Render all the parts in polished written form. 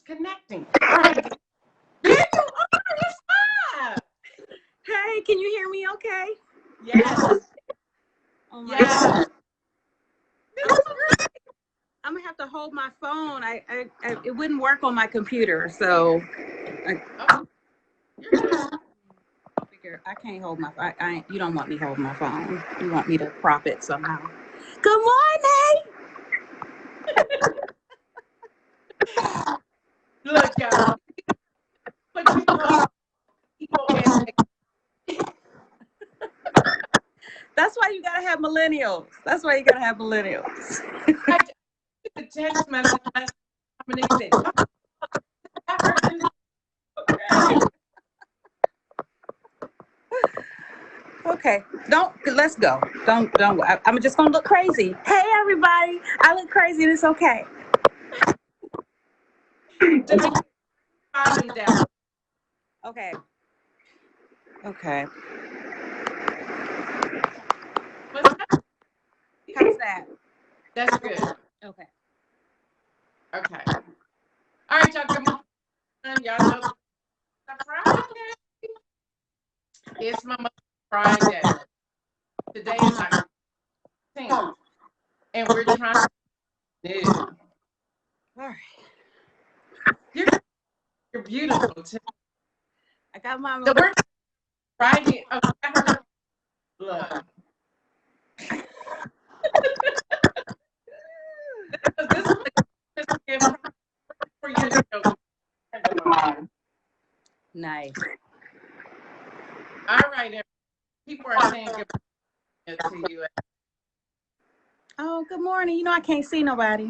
connecting. All right. There you are. It's up. Hey, can you hear me okay? Yes. Oh my Yes. God. This is great. I'm gonna have to hold my phone. It wouldn't work on my computer, so Oh, you're good. I figure I can't hold my. You don't want me holding my phone. You want me to prop it somehow. Good morning. Look, y'all. But you know, people in That's why you gotta have millennials. That's why you gotta have millennials. I the text message. Dominic said, "I heard this." Okay. Okay, let's go. I'm just gonna look crazy. Hey, everybody, I look crazy and it's okay. Dominic, volume down. Okay. Okay. What's that? How's that? That's good. Okay. Okay. All right, y'all. Good morning. Y'all know it's Friday. It's Mama Friday. Today is October 10th, and we're trying to do. All right. You're beautiful too. I got my. So we're Friday. Oh, I heard. Look. This is a Christmas gift for you. Nice. All right, everybody. People are saying good morning to you. Oh, good morning. You know I can't see nobody.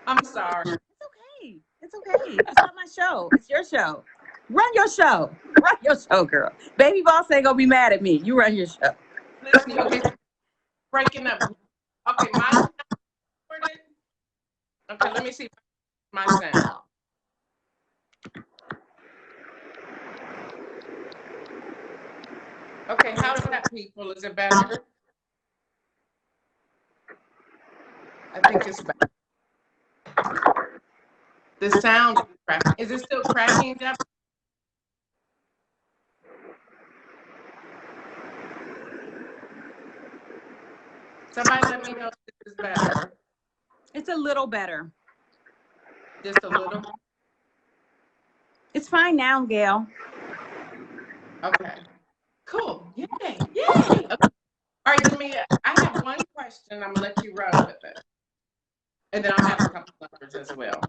I'm sorry. It's okay. It's okay. It's not my show. It's your show. Run your show. Run your show, girl. Baby boss ain't gonna be mad at me. You run your show. Listen, okay, breaking up. Okay, my sound recorded. Okay, let me see my sound. Okay, how's that, people? Is it better? I think it's better. The sound is cracking. Is it still cracking, Jeff? Somebody let me know if this is better. It's a little better. Just a little? It's fine now, Gail. Okay. Cool. Yay. Yay. Okay. All right, Demia, I have one question. I'm going to let you run with it. And then I'll have a couple numbers as well.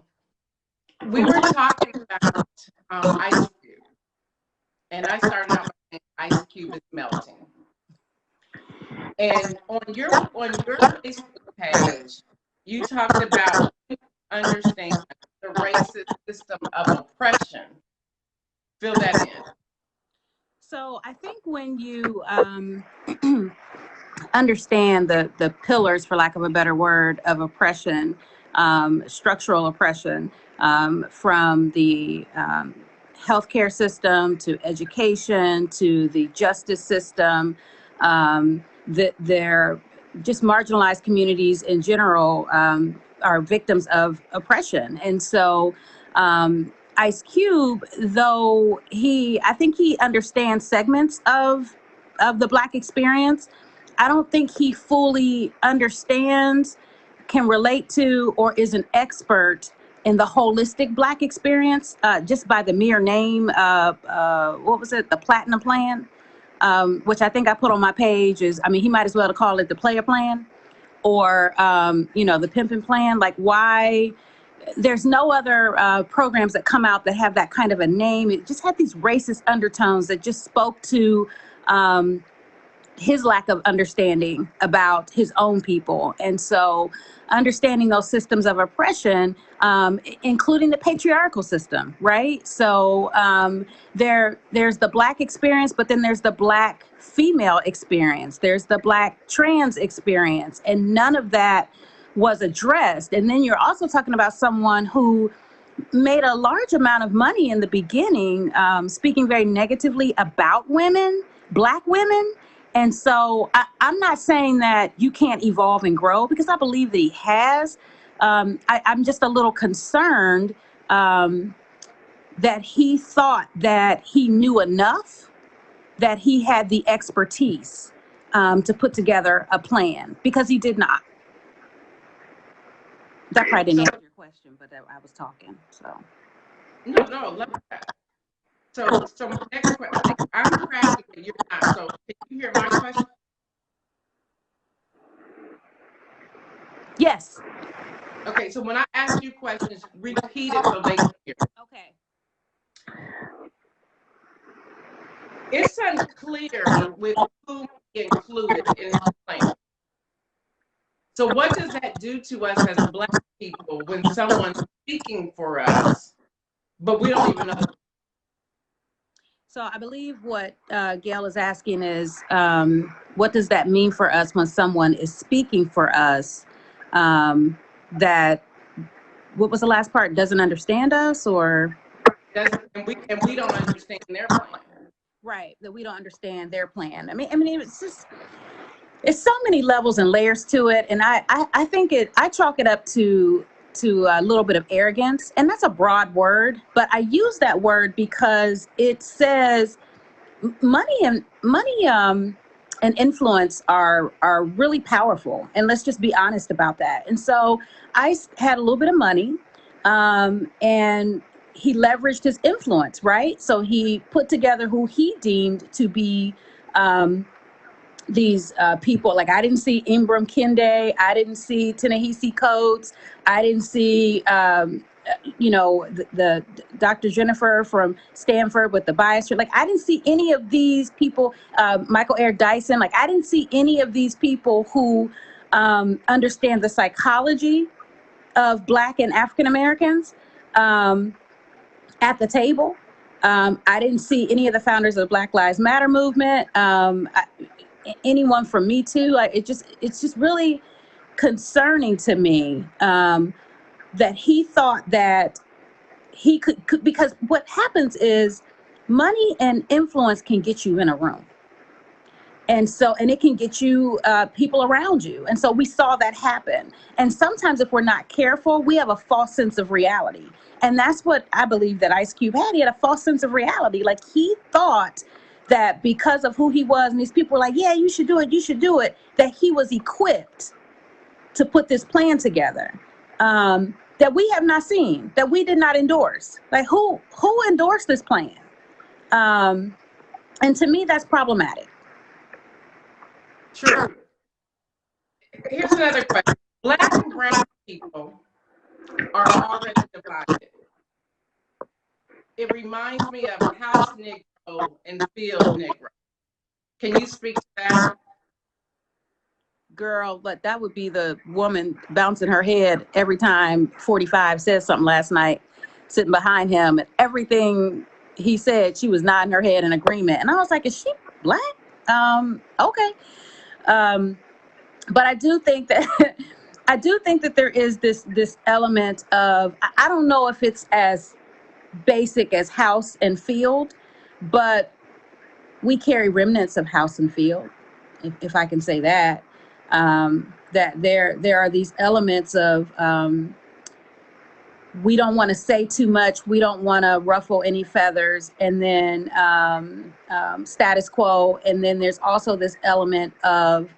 We were talking about ice cube. And I started out by saying ice cube is melting. And on your Facebook page, you talked about understanding the racist system of oppression. Fill that in. So I think when you understand the pillars, for lack of a better word, of oppression, structural oppression, from the healthcare system to education to the justice system, that they're just marginalized communities in general are victims of oppression. And so Ice Cube, though I think he understands segments of the Black experience, I don't think he fully understands, can relate to, or is an expert in the holistic Black experience, just by the mere name of, what was it, the Platinum Plan, which I think I put on my page he might as well call it the Player Plan or, the Pimpin' Plan. Like, why? There's no other programs that come out that have that kind of a name. It just had these racist undertones that just spoke to his lack of understanding about his own people. And so understanding those systems of oppression, including the patriarchal system, right? So there's the Black experience, but then there's the Black female experience. There's the Black trans experience, and none of that was addressed. And then you're also talking about someone who made a large amount of money in the beginning, speaking very negatively about women, Black women. And so I'm not saying that you can't evolve and grow, because I believe that he has, I'm just a little concerned that he thought that he knew enough, that he had the expertise to put together a plan, because he did not. That probably didn't answer your question, but I was talking. So no, love that. So my next question, I'm tracking it, you're not. So can you hear my question? yes. Okay, so when I ask you questions, repeat it so they can hear. Okay. It's unclear with whom he included in his plan. So what does that do to us as Black people when someone's speaking for us, but we don't even know? So I believe what Gail is asking is, what does that mean for us when someone is speaking for us that, what was the last part, doesn't understand us, or? And we don't understand their plan. Right, that we don't understand their plan. I mean, it's just, it's so many levels and layers to it, and I think I chalk it up to a little bit of arrogance, and that's a broad word, but I use that word because it says money and influence are really powerful, and let's just be honest about that. And so I had a little bit of money, and he leveraged his influence, right? So he put together who he deemed to be these people. Like, I didn't see Ibram Kende, I didn't see Ta-Nehisi Coates, I didn't see the Dr. Jennifer from Stanford with the bias. Like, I didn't see any of these people, Michael Eric Dyson. Like, I didn't see any of these people who understand the psychology of Black and African Americans at the table. I didn't see any of the founders of the Black Lives Matter movement. Anyone from Me Too. Like, it's just really concerning to me that he thought that he could, because what happens is money and influence can get you in a room. And it can get you people around you. And so we saw that happen. And sometimes if we're not careful, we have a false sense of reality. And that's what I believe that Ice Cube had. He had a false sense of reality. Like, he thought that because of who he was, and these people were like, yeah, you should do it, that he was equipped to put this plan together that we have not seen, that we did not endorse. Like, who endorsed this plan? And to me, that's problematic. True. Here's another question. Black and brown people are already divided. It reminds me of House Negro and Field Negro. Can you speak to that? Girl, but that would be the woman bouncing her head every time 45 says something last night, sitting behind him, and everything he said, she was nodding her head in agreement. And I was like, is she Black? Okay. But I do think that there is this element of, I don't know if it's as basic as House and Field, but we carry remnants of House and Field, if I can say that. That there are these elements of we don't want to say too much, we don't want to ruffle any feathers, and then status quo. And then there's also this element of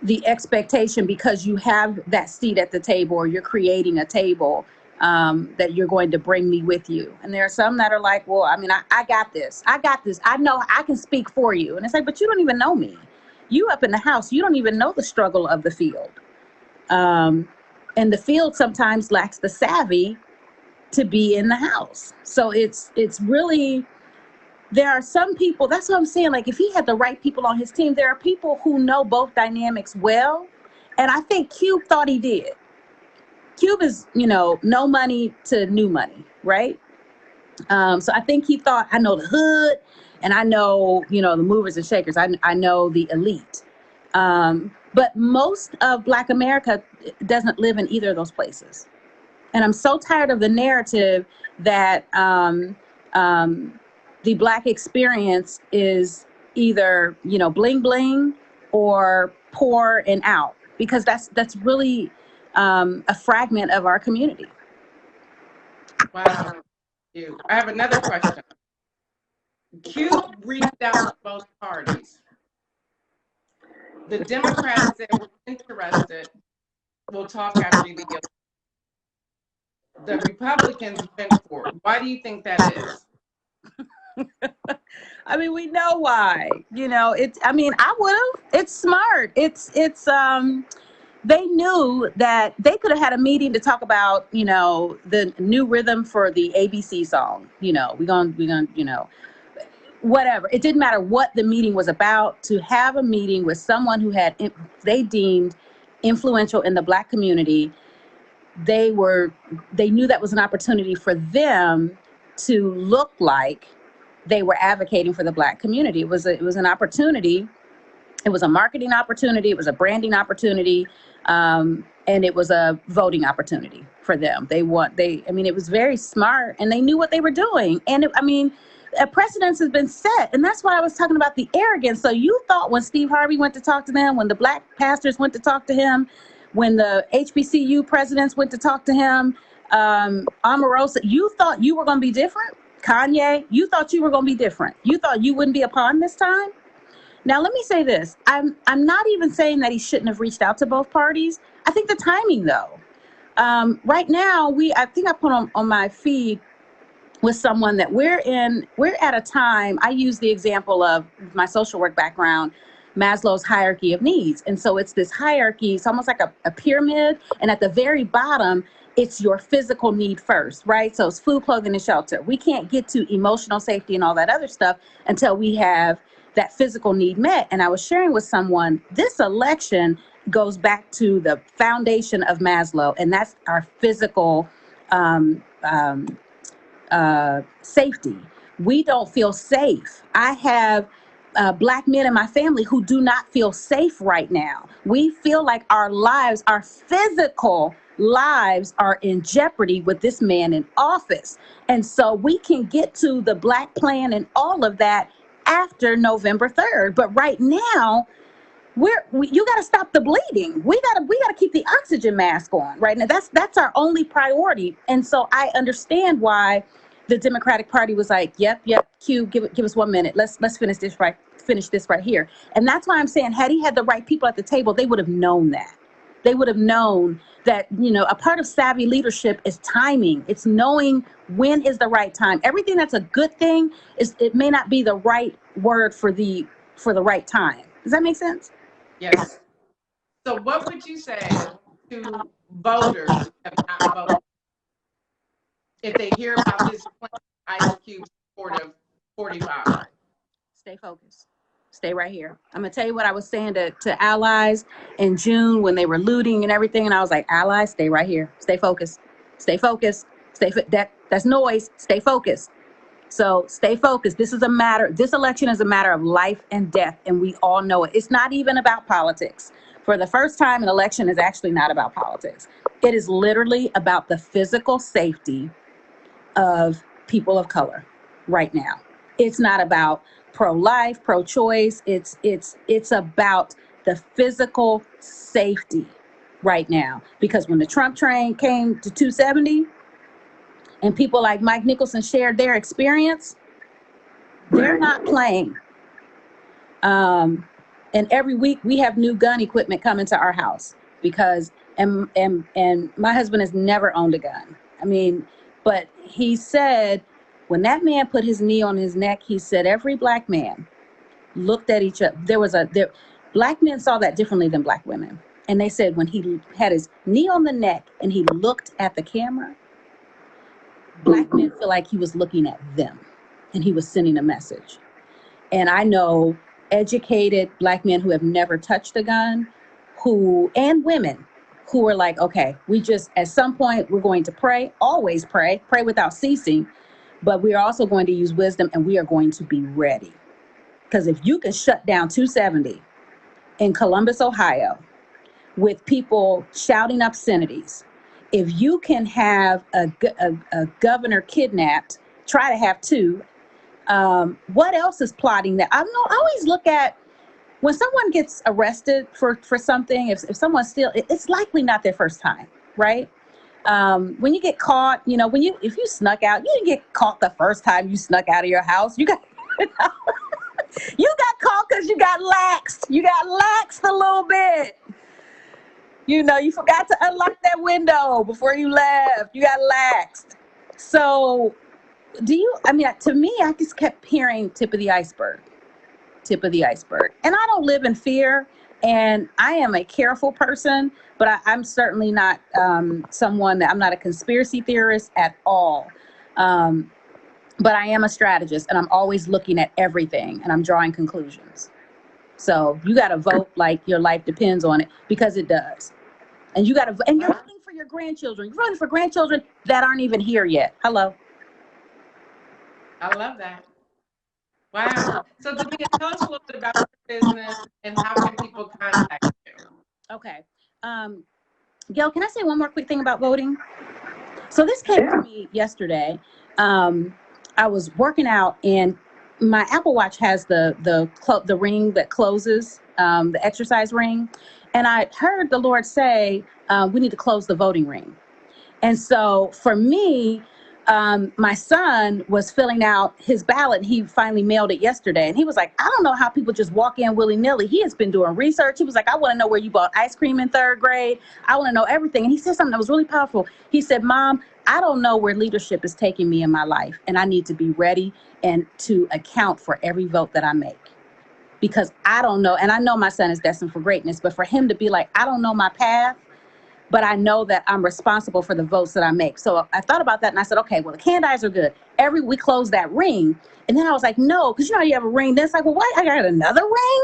the expectation, because you have that seat at the table, or you're creating a table, that you're going to bring me with you. And there are some that are like, well, I mean, I got this. I know I can speak for you. And it's like, but you don't even know me. You up in the house, you don't even know the struggle of the field. And the field sometimes lacks the savvy to be in the house. So it's really, there are some people, that's what I'm saying. Like, if he had the right people on his team, there are people who know both dynamics well. And I think Cube thought he did. Cube is, no money to new money, right? So I think he thought, I know the hood, and I know, the movers and shakers. I know the elite. But most of Black America doesn't live in either of those places. And I'm so tired of the narrative that the Black experience is either, bling bling or poor and out. because that's really a fragment of our community. Wow. You. I have another question. Q reached out to both parties. The Democrats said we're interested. We'll talk after the election. The Republicans went for it. Why do you think that is? I mean, we know why. You know, it's. I mean, I would have. It's smart. It's. They knew that they could have had a meeting to talk about, you know, the new rhythm for the ABC song. You know, we're gonna, you know, whatever. It didn't matter what the meeting was about. To have a meeting with someone who had they deemed influential in the Black community, they knew that was an opportunity for them to look like they were advocating for the Black community. It was an opportunity. It was a marketing opportunity. It was a branding opportunity. And it was a voting opportunity for them. I mean, it was very smart, and they knew what they were doing. And a precedence has been set. And that's why I was talking about the arrogance. So you thought when Steve Harvey went to talk to them, when the Black pastors went to talk to him, when the HBCU presidents went to talk to him, Omarosa, you thought you were going to be different? Kanye, you thought you were going to be different? You thought you wouldn't be a pawn this time? Now, let me say this. I'm not even saying that he shouldn't have reached out to both parties. I think the timing, though. Right now, I think I put on my feed with someone that we're at a time. I use the example of my social work background, Maslow's hierarchy of needs. And so it's this hierarchy. It's almost like a pyramid. And at the very bottom, it's your physical need first, right? So it's food, clothing, and shelter. We can't get to emotional safety and all that other stuff until we have that physical need met. And I was sharing with someone, this election goes back to the foundation of Maslow, and that's our physical safety. We don't feel safe. I have Black men in my family who do not feel safe right now. We feel like our physical lives are in jeopardy with this man in office. And so we can get to the Black plan and all of that after November 3rd. But right now, you got to stop the bleeding. We got to keep the oxygen mask on right now. That's our only priority. And so I understand why the Democratic Party was like, yep, Q, give us 1 minute. Let's finish this right here. And that's why I'm saying, had he had the right people at the table, they would have known that. They would have known that, you know, a part of savvy leadership is timing. It's knowing when is the right time. Everything that's a good thing it may not be the right word for the right time. Does that make sense? Yes. So what would you say to voters who have not voted if they hear about this Ice Cube support of 45? Stay focused. Stay right here. I'm going to tell you what I was saying to allies in June when they were looting and everything. And I was like, allies, stay right here. Stay focused. Stay focused. That's noise. Stay focused. So stay focused. This election is a matter of life and death. And we all know it. It's not even about politics. For the first time, an election is actually not about politics. It is literally about the physical safety of people of color right now. It's not about pro-life, pro-choice. It's about the physical safety right now. Because when the Trump train came to 270 and people like Mike Nicholson shared their experience, they're not playing. And every week we have new gun equipment coming to our house because and my husband has never owned a gun. I mean, but he said when that man put his knee on his neck, he said every Black man looked at each other. Black men saw that differently than Black women. And they said when he had his knee on the neck and he looked at the camera, Black men feel like he was looking at them and he was sending a message. And I know educated Black men who have never touched a gun, and women who are like, okay, at some point we're going to pray, always pray without ceasing, but we are also going to use wisdom and we are going to be ready. Because if you can shut down 270 in Columbus, Ohio, with people shouting obscenities, if you can have a governor kidnapped, try to have two, what else is plotting that? I always look at when someone gets arrested for something, if someone's still, it's likely not their first time, right? When you get caught, you know, if you snuck out, you didn't get caught the first time you snuck out of your house. You got you got caught because you got laxed. You got laxed a little bit. You know, you forgot to unlock that window before you left. You got laxed. So, I mean, to me, I just kept hearing tip of the iceberg, tip of the iceberg. And I don't live in fear, and I am a careful person, but I'm certainly not I'm not a conspiracy theorist at all. But I am a strategist, and I'm always looking at everything, and I'm drawing conclusions. So you got to vote like your life depends on it, because it does. And and you're voting for your grandchildren. You're voting for grandchildren that aren't even here yet. Hello. I love that. Wow. So Demia, tell us a little bit about your business and how can people contact you? Okay. Gail, can I say one more quick thing about voting? So this came to me yesterday. I was working out, and my Apple Watch has the ring that closes, the exercise ring. And I heard the Lord say, we need to close the voting ring. And so for me, my son was filling out his ballot. He finally mailed it yesterday. And he was like, I don't know how people just walk in willy-nilly. He has been doing research. He was like, I want to know where you bought ice cream in 3rd grade. I want to know everything. And he said something that was really powerful. He said, Mom, I don't know where leadership is taking me in my life. And I need to be ready and to account for every vote that I make. Because I don't know. And I know my son is destined for greatness. But for him to be like, I don't know my path, but I know that I'm responsible for the votes that I make. So I thought about that, and I said, okay, well, the Kandis are good. We close that ring. And then I was like, no, because you know how you have a ring. Then it's like, well, what? I got another ring?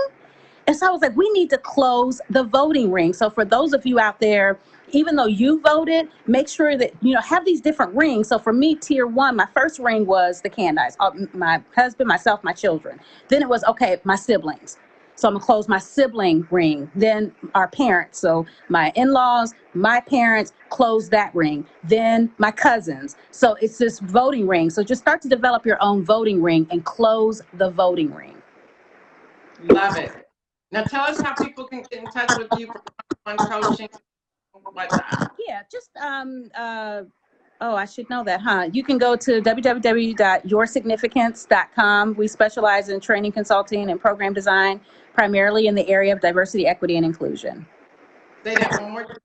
And so I was like, we need to close the voting ring. So for those of you out there, even though you voted, make sure that, you know, have these different rings. So for me, tier 1, my first ring was the Kandis, my husband, myself, my children. Then it was, okay, my siblings. So I'm going to close my sibling ring, then our parents. So my in-laws, my parents, close that ring, then my cousins. So it's this voting ring. So just start to develop your own voting ring and close the voting ring. Love it. Now tell us how people can get in touch with you for one-on-one coaching, whatnot. Yeah, just oh, I should know that, huh? You can go to www.yoursignificance.com. We specialize in training, consulting, and program design, primarily in the area of diversity, equity, and inclusion. Say that one more time.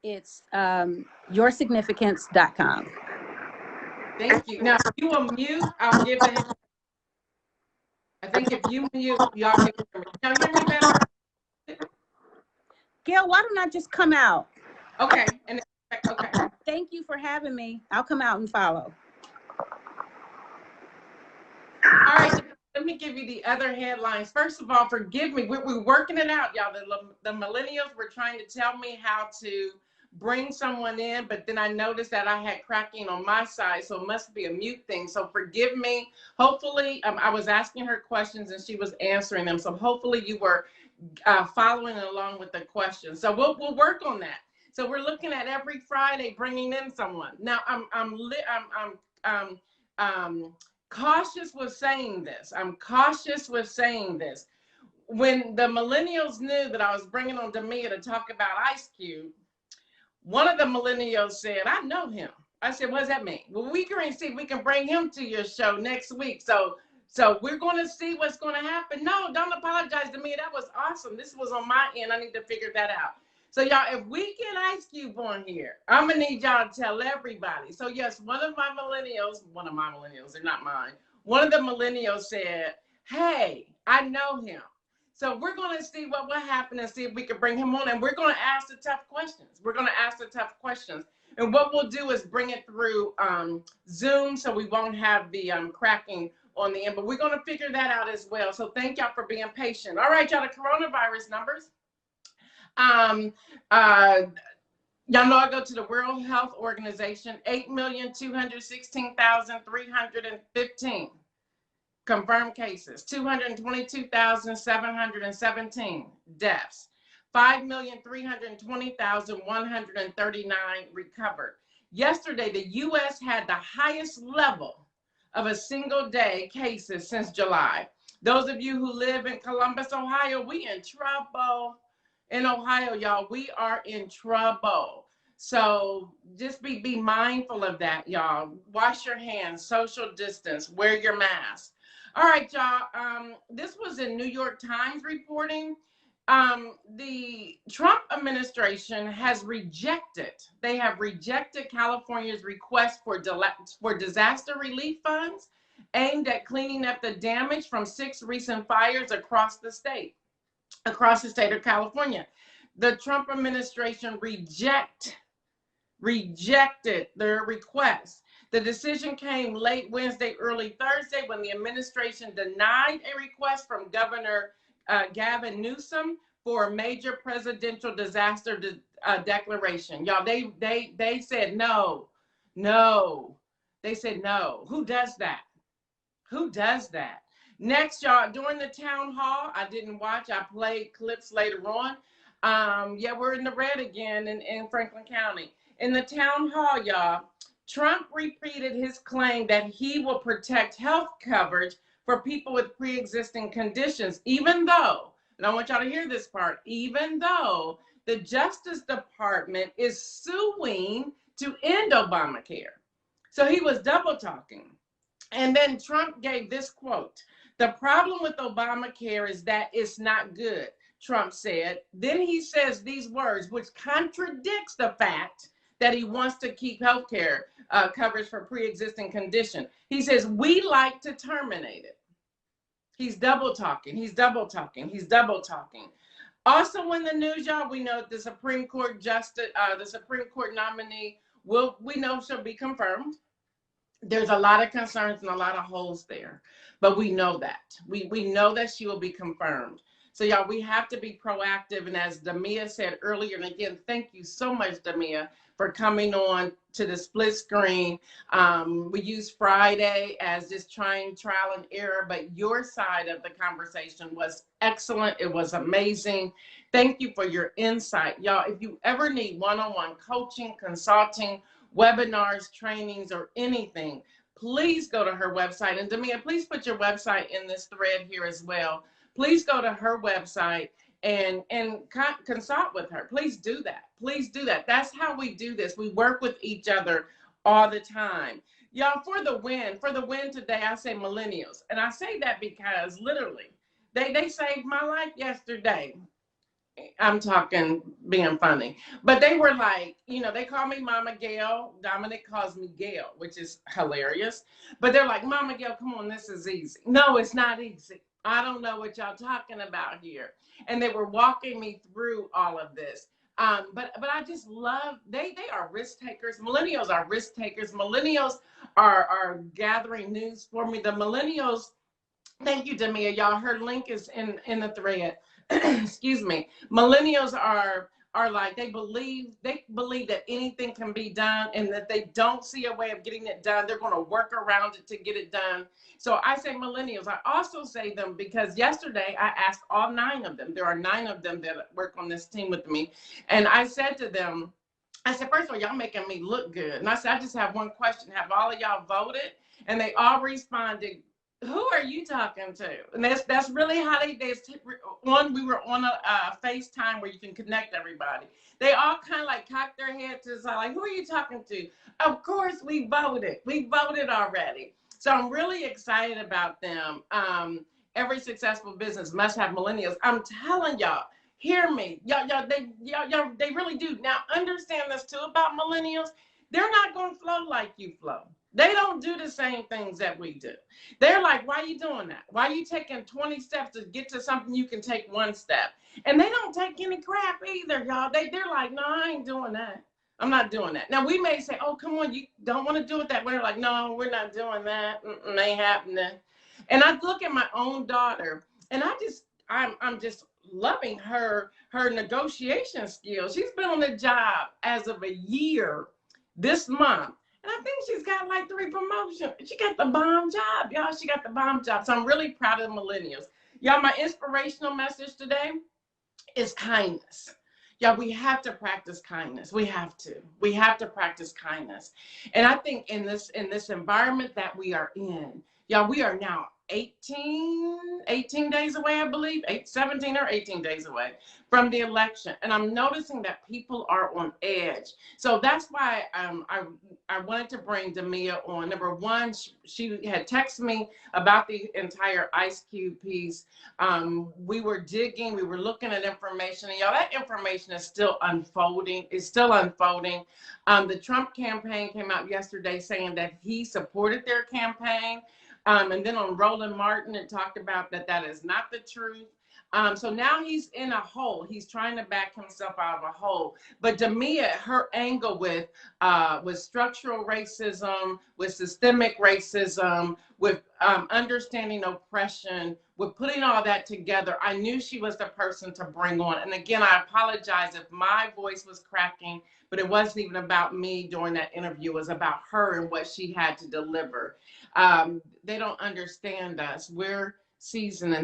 It's yoursignificance.com. Thank you. Now, if you will mute, I'll give it. I think if you mute, y'all can hear me. Can you hear me better? Gail, why don't I just come out? Okay. Okay. Thank you for having me. I'll come out and follow. All right. Let me give you the other headlines. First of all, forgive me. We're working it out, y'all. The millennials were trying to tell me how to bring someone in, but then I noticed that I had cracking on my side, so it must be a mute thing. So forgive me. Hopefully, I was asking her questions and she was answering them. So hopefully you were following along with the questions. So we'll work on that. So we're looking at every Friday bringing in someone. Now I'm cautious with saying this. I'm cautious with saying this. When the millennials knew that I was bringing on Demia to talk about Ice Cube, one of the millennials said, I know him. I said, what does that mean? Well, we can see if we can bring him to your show next week. So we're going to see what's going to happen. No, don't apologize to me. That was awesome. This was on my end. I need to figure that out. So y'all, if we get Ice Cube on here, I'm going to need y'all to tell everybody. So yes, one of my millennials, they're not mine. One of the millennials said, hey, I know him. So we're going to see what will happen and see if we can bring him on. And we're going to ask the tough questions. And what we'll do is bring it through Zoom so we won't have the cracking on the end. But we're going to figure that out as well. So thank y'all for being patient. All right, y'all, the coronavirus numbers. Y'all know I go to the World Health Organization, 8,216,315 confirmed cases, 222,717 deaths, 5,320,139 recovered. Yesterday, the U.S. had the highest level of a single day cases since July. Those of you who live in Columbus, Ohio, we in trouble. In Ohio, y'all, we are in trouble. So just be mindful of that, y'all. Wash your hands, social distance, wear your mask. All right, y'all. This was in New York Times reporting. The Trump administration has rejected, they have rejected California's request for disaster relief funds aimed at cleaning up the damage from 6 recent fires across the state of California. The Trump administration rejected their request. The decision came late Wednesday, early Thursday, when the administration denied a request from Governor Gavin Newsom for a major presidential disaster declaration. Y'all, they said no, no. They said no. Who does that? Who does that? Next, y'all, during the town hall, I didn't watch. I played clips later on. Yeah, we're in the red again in Franklin County. In the town hall, y'all, Trump repeated his claim that he will protect health coverage for people with pre-existing conditions, even though, and I want y'all to hear this part, even though the Justice Department is suing to end Obamacare. So he was double talking. And then Trump gave this quote: "The problem with Obamacare is that it's not good," Trump said. Then he says these words, which contradicts the fact that he wants to keep health care coverage for pre-existing condition. He says, "We like to terminate it." He's double talking. He's double talking. He's double talking. Also in the news, y'all, we know the Supreme Court nominee we know she'll be confirmed. There's a lot of concerns and a lot of holes there, but we know that. We know that she will be confirmed. So y'all, we have to be proactive. And as Demia said earlier, and again, thank you so much, Demia, for coming on to the split screen. We use Friday as just trial and error, but your side of the conversation was excellent. It was amazing. Thank you for your insight. Y'all, if you ever need one-on-one coaching, consulting, webinars, trainings, or anything, please go to her website. And Demia, please put your website in this thread here as well. Please go to her website and consult with her. Please do that. Please do that. That's how we do this. We work with each other all the time. Y'all, for the win today, I say millennials. And I say that because literally, they saved my life yesterday. I'm talking being funny, but they were like, they call me Mama Gail. Dominic calls me Gail, which is hilarious. But they're like, Mama Gail, come on, this is easy. No, it's not easy. I don't know what y'all talking about here. And they were walking me through all of this. But I just love, they are risk takers. Millennials are risk takers. Millennials are gathering news for me. The millennials, thank you, Demia. Y'all, her link is in the thread. Excuse me. Millennials are like, they believe that anything can be done, and that they don't see a way of getting it done. They're going to work around it to get it done. So I say millennials. I also say them because yesterday I asked all 9 of them. There are 9 of them that work on this team with me. And I said to them, I said, first of all, y'all making me look good. And I said, I just have one question. Have all of y'all voted? And they all responded, who are you talking to? And that's really how we were on a FaceTime where you can connect everybody. They all kind of like cocked their heads to the side, like, who are you talking to? Of course, we voted. We voted already. So I'm really excited about them. Every successful business must have millennials. I'm telling y'all, hear me. Y'all, they really do. Now, understand this too about millennials. They're not going to flow like you flow. They don't do the same things that we do. They're like, why are you doing that? Why are you taking 20 steps to get to something you can take 1 step? And they don't take any crap either, y'all. They're like, no, I ain't doing that. I'm not doing that. Now, we may say, oh, come on, you don't want to do it that way. They're like, no, we're not doing that. Ain't happening. And I look at my own daughter, and I'm just loving her negotiation skills. She's been on the job as of a year this month. And I think she's got like 3 promotions. She got the bomb job, y'all. She got the bomb job. So I'm really proud of the millennials. Y'all, my inspirational message today is kindness. Y'all, we have to practice kindness. We have to practice kindness. And I think in this environment that we are in, y'all, we are now 18 days away, I believe, 17 or 18 days away from the election. And I'm noticing that people are on edge. So that's why I wanted to bring Demia on. Number one, she had texted me about the entire Ice Cube piece. We were digging, we were looking at information, and y'all, that information is still unfolding. It's still unfolding. The Trump campaign came out yesterday saying that he supported their campaign. And then on Roland Martin, it talked about that that is not the truth. So now he's in a hole. He's trying to back himself out of a hole. But Demia, her angle with structural racism, with systemic racism, with understanding oppression, with putting all that together, I knew she was the person to bring on. And again, I apologize if my voice was cracking, but it wasn't even about me during that interview. It was about her and what she had to deliver. They don't understand us. We're seasoned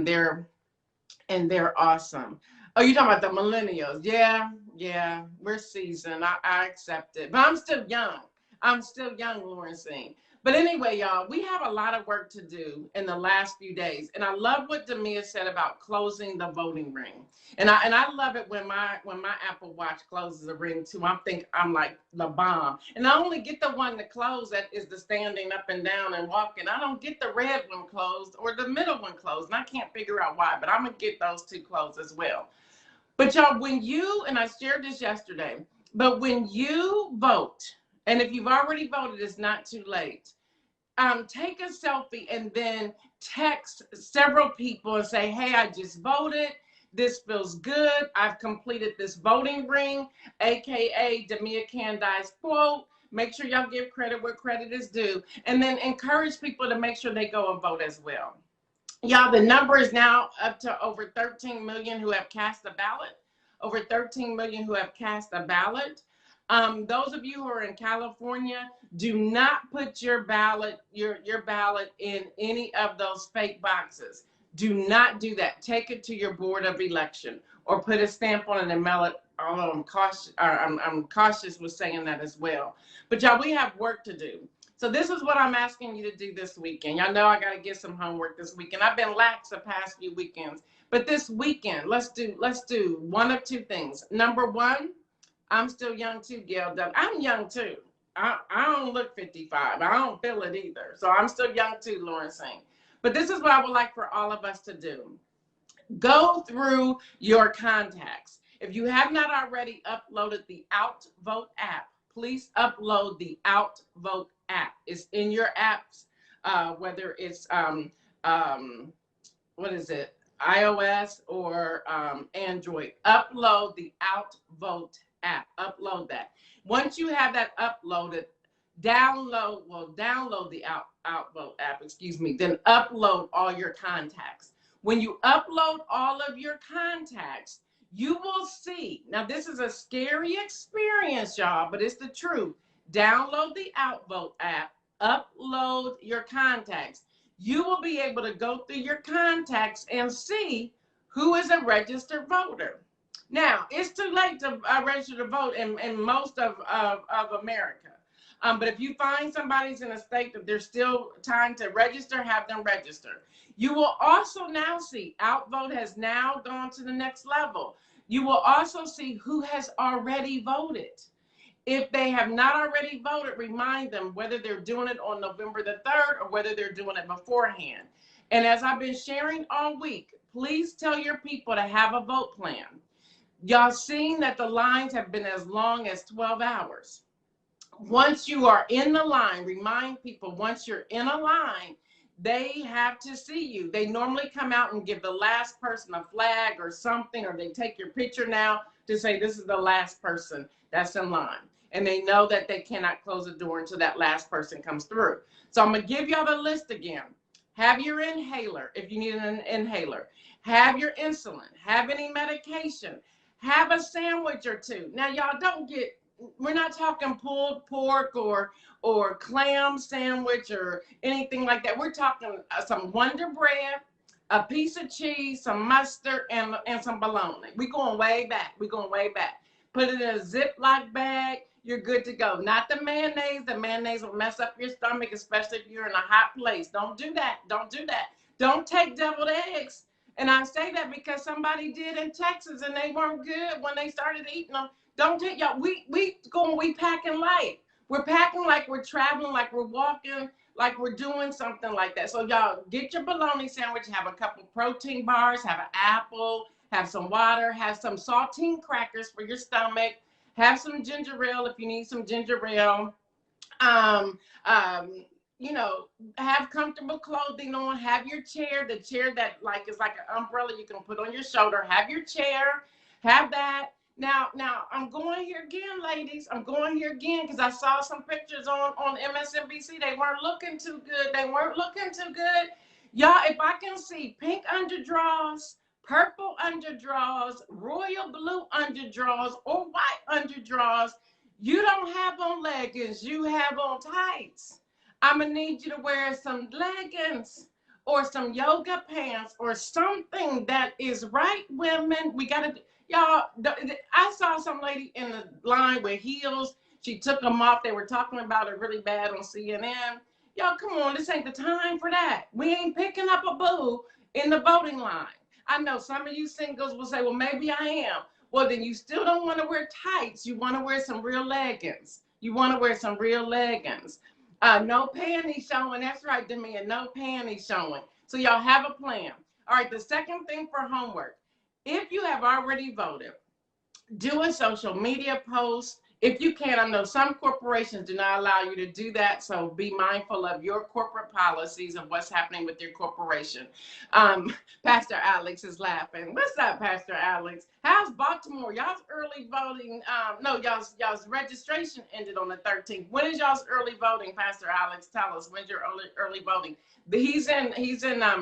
and they're awesome. Oh, you're talking about the millennials. Yeah, we're seasoned. I accept it. But I'm still young. I'm still young, Lawrencine. But anyway, y'all, we have a lot of work to do in the last few days. And I love what Demia said about closing the voting ring. And I love it when my Apple Watch closes a ring too. I'm like the bomb. And I only get the one to close that is the standing up and down and walking. I don't get the red one closed or the middle one closed. And I can't figure out why, but I'm gonna get those two closed as well. But y'all, and I shared this yesterday, but when you vote, and if you've already voted, it's not too late. Take a selfie and then text several people and say, hey, I just voted. This feels good. I've completed this voting ring, AKA Demia Kandi's quote. Make sure y'all give credit where credit is due. And then encourage people to make sure they go and vote as well. Y'all, the number is now up to over 13 million who have cast a ballot. Over 13 million who have cast a ballot. Those of you who are in California, do not put your ballot in any of those fake boxes. Do not do that. Take it to your board of election or put a stamp on it and mail it. Although I'm cautious with saying that as well. But y'all, we have work to do. So this is what I'm asking you to do this weekend. Y'all know I got to get some homework this weekend. I've been lax the past few weekends, but this weekend, let's do one of two things. Number one, I'm still young too, Gail. I'm young too. I don't look 55. I don't feel it either. So I'm still young too, Lawrencine. But this is what I would like for all of us to do. Go through your contacts. If you have not already uploaded the Outvote app, please upload the Outvote app. It's in your apps, whether it's what is it, iOS or Android. Upload the Outvote app. Upload that. Once you have that uploaded, download the Outvote app, then upload all your contacts. When you upload all of your contacts, you will see, now this is a scary experience, y'all, but it's the truth. Download the Outvote app, upload your contacts. You will be able to go through your contacts and see who is a registered voter. Now, it's too late to register to vote in most of America. But if you find somebody's in a state that there's still time to register, have them register. You will also now see, Outvote has now gone to the next level. You will also see who has already voted. If they have not already voted, remind them whether they're doing it on November the 3rd or whether they're doing it beforehand. And as I've been sharing all week, please tell your people to have a vote plan. Y'all seen that the lines have been as long as 12 hours. Once you are in the line, remind people, once you're in a line, they have to see you. They normally come out and give the last person a flag or something, or they take your picture now to say this is the last person that's in line. And they know that they cannot close the door until that last person comes through. So I'm going to give y'all the list again. Have your inhaler if you need an inhaler. Have your insulin. Have any medication. Have a sandwich or two. Now, y'all don't get, we're not talking pulled pork or clam sandwich or anything like that. We're talking some Wonder Bread, a piece of cheese, some mustard, and some bologna. We're going way back. We're going way back. Put it in a Ziploc bag. You're good to go. Not the mayonnaise. The mayonnaise will mess up your stomach, especially if you're in a hot place. Don't do that. Don't do that. Don't take deviled eggs. And I say that because somebody did in Texas and they weren't good when they started eating them. Don't take y'all. We packing light. We're packing like we're traveling, like we're walking, like we're doing something like that. So y'all get your bologna sandwich, have a couple protein bars, have an apple, have some water, have some saltine crackers for your stomach, have some ginger ale if you need some ginger ale. Um, um, you know, have comfortable clothing on, have your chair, the chair that like is like an umbrella you can put on your shoulder, have your chair, have that. Now I'm going here again, ladies. I'm going here again because I saw some pictures on MSNBC. They weren't looking too good. They weren't looking too good. Y'all, if I can see pink underdraws, purple underdraws, royal blue underdraws, or white underdraws, you don't have on leggings, you have on tights. I'm gonna need you to wear some leggings or some yoga pants or something that is right, women. We gotta, y'all. I saw some lady in the line with heels. She took them off. They were talking about it really bad on CNN. Y'all, come on, this ain't the time for that. We ain't picking up a boo in the voting line. I know some of you singles will say, well, maybe I am. Well, then you still don't want to wear tights. You want to wear some real leggings. You want to wear some real leggings. No panties showing. That's right, Demia. No panties showing. So y'all have a plan. All right, the second thing for homework. If you have already voted, do a social media post. If you can, I know some corporations do not allow you to do that, so be mindful of your corporate policies and what's happening with your corporation. Pastor Alex is laughing. What's up, Pastor Alex? How's Baltimore? Y'all's early voting, no, y'all's registration ended on the 13th. When is y'all's early voting, Pastor Alex? Tell us, when's your early voting? He's in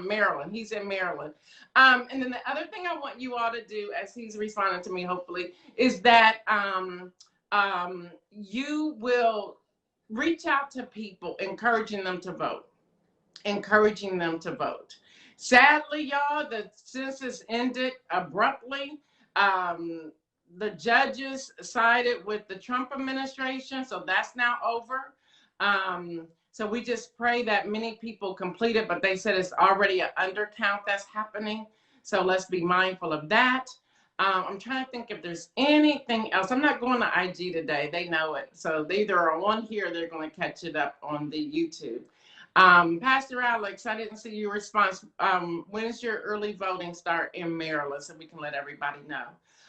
Maryland. He's in Maryland. And then the other thing I want you all to do, as he's responding to me, hopefully, is that you will reach out to people, encouraging them to vote. Encouraging them to vote. Sadly, y'all, the census ended abruptly. The judges sided with the Trump administration, so that's now over. So we just pray that many people complete it, but they said it's already an undercount that's happening. So let's be mindful of that. I'm trying to think if there's anything else. I'm not going to IG today. They know it. So they either are on here, they're going to catch it up on the YouTube. Pastor Alex, I didn't see your response. When is your early voting start in Maryland so we can let everybody know?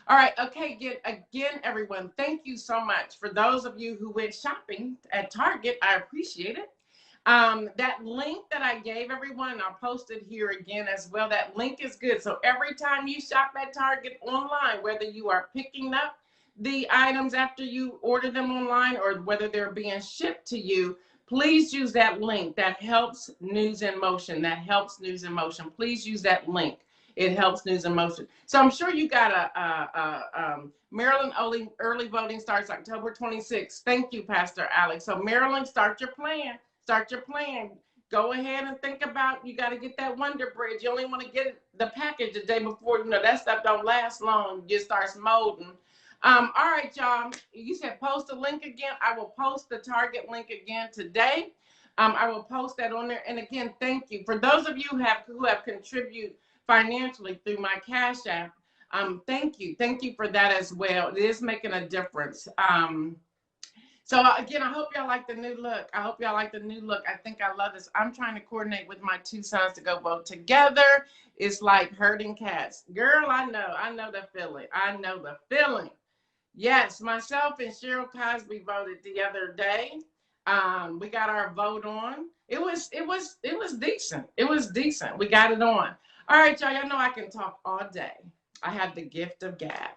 All right. Okay. Again, everyone, thank you so much. For those of you who went shopping at Target, I appreciate it. That link that I gave everyone, I'll post it here again as well. That link is good. So every time you shop at Target online, whether you are picking up the items after you order them online or whether they're being shipped to you, please use that link. That helps News in Motion. That helps News in Motion. Please use that link. It helps News in Motion. So I'm sure you got Maryland early voting starts October 26th. Thank you, Pastor Alex. So Maryland, start your plan. Start your plan. Go ahead and think about, you got to get that Wonder Bridge. You only want to get the package the day before. You know, that stuff don't last long. It just starts molding. All right, y'all. You said post the link again. I will post the Target link again today. I will post that on there. And again, thank you. For those of you who have contributed financially through my Cash App, thank you. Thank you for that as well. It is making a difference. So again, I hope y'all like the new look. I hope y'all like the new look. I think I love this. I'm trying to coordinate with my two sons to go vote together. It's like herding cats. Girl, I know the feeling. I know the feeling. Yes, myself and Cheryl Cosby voted the other day. We got our vote on. It was decent. It was decent. We got it on. All right, y'all know I can talk all day. I have the gift of gab.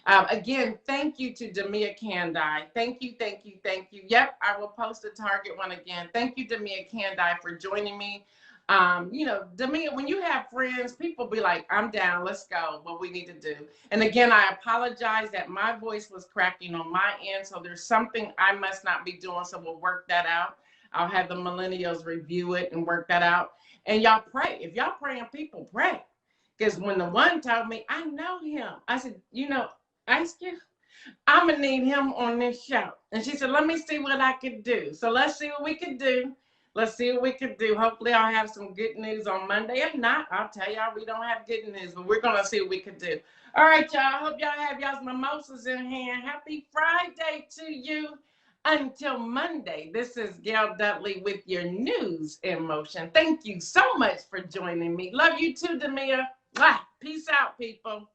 Again, thank you to Demia Kandi. Thank you. Yep, I will post the Target one again. Thank you, Demia Kandi, for joining me. You know, Demia, when you have friends, people be like, I'm down, let's go, what we need to do. And again, I apologize that my voice was cracking on my end, so there's something I must not be doing, so we'll work that out. I'll have the millennials review it and work that out. And y'all pray. If y'all praying, people pray. Because when the one told me, I know him. I said, you know, Ice Cube, I'm going to need him on this show. And she said, let me see what I could do. So let's see what we could do. Let's see what we can do. Hopefully, I'll have some good news on Monday. If not, I'll tell y'all we don't have good news, but we're gonna see what we can do. All right, y'all. Hope y'all have y'all's mimosas in hand. Happy Friday to you. Until Monday, this is Gail Dudley with your news in motion. Thank you so much for joining me. Love you too, Demia. Peace out, people.